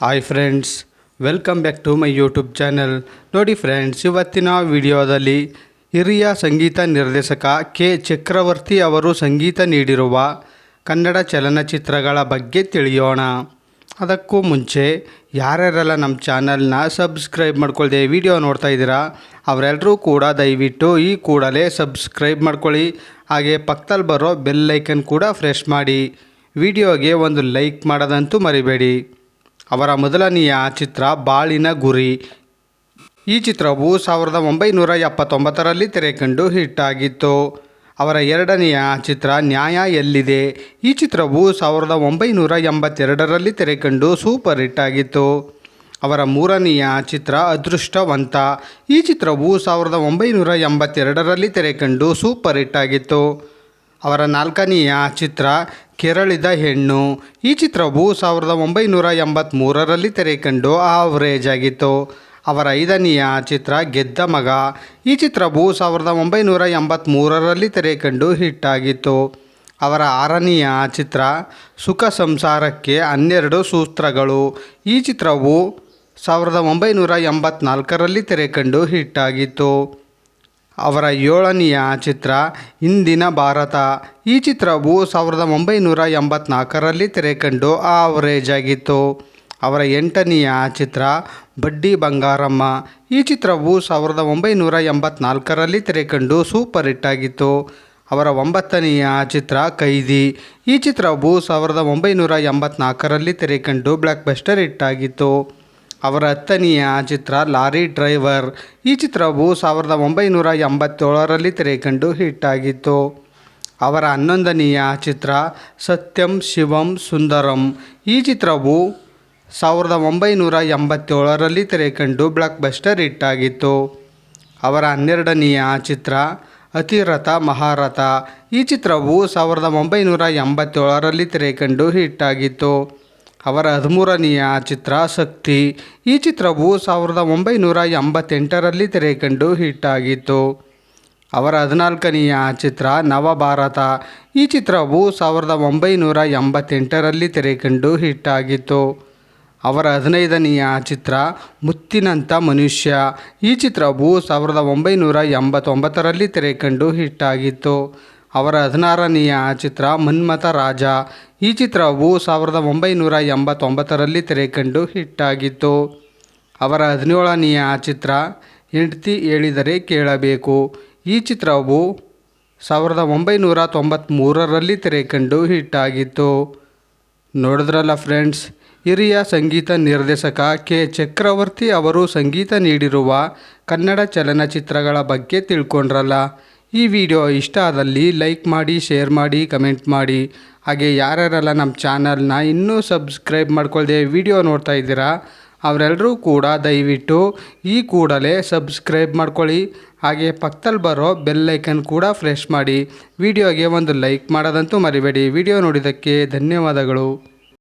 Hi friends, welcome back to my YouTube channel. ನೋಡಿ friends, ಇವತ್ತಿನ ವಿಡಿಯೋದಲ್ಲಿ ಹಿರಿಯ ಸಂಗೀತ ನಿರ್ದೇಶಕ ಕೆ ಚಕ್ರವರ್ತಿ ಅವರು ಸಂಗೀತ ನೀಡಿರುವ ಕನ್ನಡ ಚಲನಚಿತ್ರಗಳ ಬಗ್ಗೆ ತಿಳಿಯೋಣ. ಅದಕ್ಕೂ ಮುಂಚೆ ಯಾರ್ಯಾರೆಲ್ಲ ನಮ್ಮ ಚಾನಲ್ನ ಸಬ್ಸ್ಕ್ರೈಬ್ ಮಾಡ್ಕೊಳ್ಳದೆ ವಿಡಿಯೋ ನೋಡ್ತಾ ಇದ್ದೀರಾ ಅವರೆಲ್ಲರೂ ಕೂಡ ದಯವಿಟ್ಟು ಈ ಕೂಡಲೇ ಸಬ್ಸ್ಕ್ರೈಬ್ ಮಾಡ್ಕೊಳ್ಳಿ. ಹಾಗೆ ಪಕ್ಕದಲ್ಲಿ ಬರೋ ಬೆಲ್ ಐಕನ್ ಕೂಡ ಪ್ರೆಸ್ ಮಾಡಿ. ವಿಡಿಯೋಗೆ ಒಂದು ಲೈಕ್ ಮಾಡೋದಂತೂ ಮರಿಬೇಡಿ. ಅವರ ಮೊದಲನೆಯ ಚಿತ್ರ ಬಾಳಿನ ಗುರಿ. ಈ ಚಿತ್ರವು 1979ರಲ್ಲಿ ತೆರೆಕಂಡು ಹಿಟ್ ಆಗಿತ್ತು. ಅವರ ಎರಡನೆಯ ಚಿತ್ರ ನ್ಯಾಯ ಎಲ್ಲಿದೆ. ಈ ಚಿತ್ರವು 1982ರಲ್ಲಿ ತೆರೆಕಂಡು ಸೂಪರ್ ಹಿಟ್ ಆಗಿತ್ತು. ಅವರ ಮೂರನೆಯ ಚಿತ್ರ ಅದೃಷ್ಟವಂತ. ಈ ಚಿತ್ರವು 1982ರಲ್ಲಿ ತೆರೆಕಂಡು ಸೂಪರ್ ಹಿಟ್ ಆಗಿತ್ತು. ಅವರ ನಾಲ್ಕನೆಯ ಚಿತ್ರ ಕೆರಳಿದ ಹೆಣ್ಣು. ಈ ಚಿತ್ರವು 1983ರಲ್ಲಿ ತೆರೆಕಂಡು ಆವರೇಜ್ ಆಗಿತ್ತು. ಅವರ ಐದನೆಯ ಚಿತ್ರ ಗೆದ್ದ ಮಗ. ಈ ಚಿತ್ರವು 1983ರಲ್ಲಿ ತೆರೆಕಂಡು ಹಿಟ್ ಆಗಿತ್ತು. ಅವರ ಆರನೆಯ ಚಿತ್ರ ಸುಖ ಸಂಸಾರಕ್ಕೆ 12 ಸೂತ್ರಗಳು. ಈ ಚಿತ್ರವು 1984ರಲ್ಲಿ ತೆರೆಕಂಡು ಹಿಟ್ ಆಗಿತ್ತು. ಅವರ ಏಳನೆಯ ಚಿತ್ರ ಇಂದಿನ ಭಾರತ. ಈ ಚಿತ್ರವು 1984ರಲ್ಲಿ ತೆರೆಕಂಡು ಆವರೇಜ್ ಆಗಿತ್ತು. ಅವರ ಎಂಟನೆಯ ಚಿತ್ರ ಬಡ್ಡಿ ಬಂಗಾರಮ್ಮ. ಈ ಚಿತ್ರವು 1984ರಲ್ಲಿ ತೆರೆಕಂಡು ಸೂಪರ್ ಹಿಟ್ ಆಗಿತ್ತು. ಅವರ ಒಂಬತ್ತನೆಯ ಚಿತ್ರ ಕೈದಿ. ಈ ಚಿತ್ರವು 1984ರಲ್ಲಿ ತೆರೆಕಂಡು ಬ್ಲಾಕ್ ಬಸ್ಟರ್ ಹಿಟ್ ಆಗಿತ್ತು. ಅವರ ಹತ್ತನೆಯ ಚಿತ್ರ ಲಾರಿ ಡ್ರೈವರ್. ಈ ಚಿತ್ರವು 1987ರಲ್ಲಿ ತೆರೆಕಂಡು ಹಿಟ್ ಆಗಿತ್ತು. ಅವರ 11ನೆಯ ಚಿತ್ರ ಸತ್ಯಂ ಶಿವಂ ಸುಂದರಂ. ಈ ಚಿತ್ರವು 1987ರಲ್ಲಿ ತೆರೆಕಂಡು ಬ್ಲಾಕ್ ಬಸ್ಟರ್ ಹಿಟ್ ಆಗಿತ್ತು. ಅವರ 12ನೆಯ ಚಿತ್ರ ಅತಿರಥ ಮಹಾರಥ. ಈ ಚಿತ್ರವು 1987ರಲ್ಲಿ ತೆರೆಕಂಡು ಹಿಟ್ ಆಗಿತ್ತು. ಅವರ 13ನೆಯ ಚಿತ್ರ ಶಕ್ತಿ. ಈ ಚಿತ್ರವು 1988ರಲ್ಲಿ ತೆರೆಕಂಡು ಹಿಟ್ ಆಗಿತ್ತು. ಅವರ 14ನೆಯ ಚಿತ್ರ ನವಭಾರತ. ಈ ಚಿತ್ರವು 1988ರಲ್ಲಿ ತೆರೆಕಂಡು ಹಿಟ್ ಆಗಿತ್ತು. ಅವರ 15ನೆಯ ಚಿತ್ರ ಮುತ್ತಿನಂಥ ಮನುಷ್ಯ. ಈ ಚಿತ್ರವು 1989ರಲ್ಲಿ ತೆರೆಕಂಡು ಹಿಟ್ ಆಗಿತ್ತು. ಅವರ 16ನೆಯ ಚಿತ್ರ ಮನ್ಮಥ ರಾಜ. ಈ ಚಿತ್ರವು 1989ರಲ್ಲಿ ತೆರೆಕಂಡು ಹಿಟ್ ಆಗಿತ್ತು. ಅವರ 17ನೆಯ ಚಿತ್ರ ಹೆಂಡತಿ ಹೇಳಿದರೆ ಕೇಳಬೇಕು. ಈ ಚಿತ್ರವು 1993ರಲ್ಲಿ ತೆರೆಕಂಡು ಹಿಟ್ ಆಗಿತ್ತು. ನೋಡಿದ್ರಲ್ಲ ಫ್ರೆಂಡ್ಸ್, ಹಿರಿಯ ಸಂಗೀತ ನಿರ್ದೇಶಕ ಕೆ ಚಕ್ರವರ್ತಿ ಅವರು ಸಂಗೀತ ನೀಡಿರುವ ಕನ್ನಡ ಚಲನಚಿತ್ರಗಳ ಬಗ್ಗೆ ತಿಳ್ಕೊಂಡ್ರಲ್ಲ. ಈ ವಿಡಿಯೋ ಇಷ್ಟ ಆದಲ್ಲಿ ಲೈಕ್ ಮಾಡಿ, ಶೇರ್ ಮಾಡಿ, ಕಮೆಂಟ್ ಮಾಡಿ. ಹಾಗೆ ಯಾರ್ಯಾರೆಲ್ಲ ನಮ್ಮ ಚಾನಲ್ನ ಇನ್ನೂ ಸಬ್ಸ್ಕ್ರೈಬ್ ಮಾಡ್ಕೊಳ್ಳದೆ ವಿಡಿಯೋ ನೋಡ್ತಾ ಇದ್ದೀರಾ ಅವರೆಲ್ಲರೂ ಕೂಡ ದಯವಿಟ್ಟು ಈ ಕೂಡಲೇ ಸಬ್ಸ್ಕ್ರೈಬ್ ಮಾಡ್ಕೊಳ್ಳಿ. ಹಾಗೆ ಪಕ್ಕದಲ್ಲಿ ಬರೋ ಬೆಲ್ ಐಕನ್ ಕೂಡ ಪ್ರೆಸ್ ಮಾಡಿ. ವಿಡಿಯೋಗೆ ಒಂದು ಲೈಕ್ ಮಾಡೋದಂತೂ ಮರಿಬೇಡಿ. ವಿಡಿಯೋ ನೋಡಿದ್ದಕ್ಕೆ ಧನ್ಯವಾದಗಳು.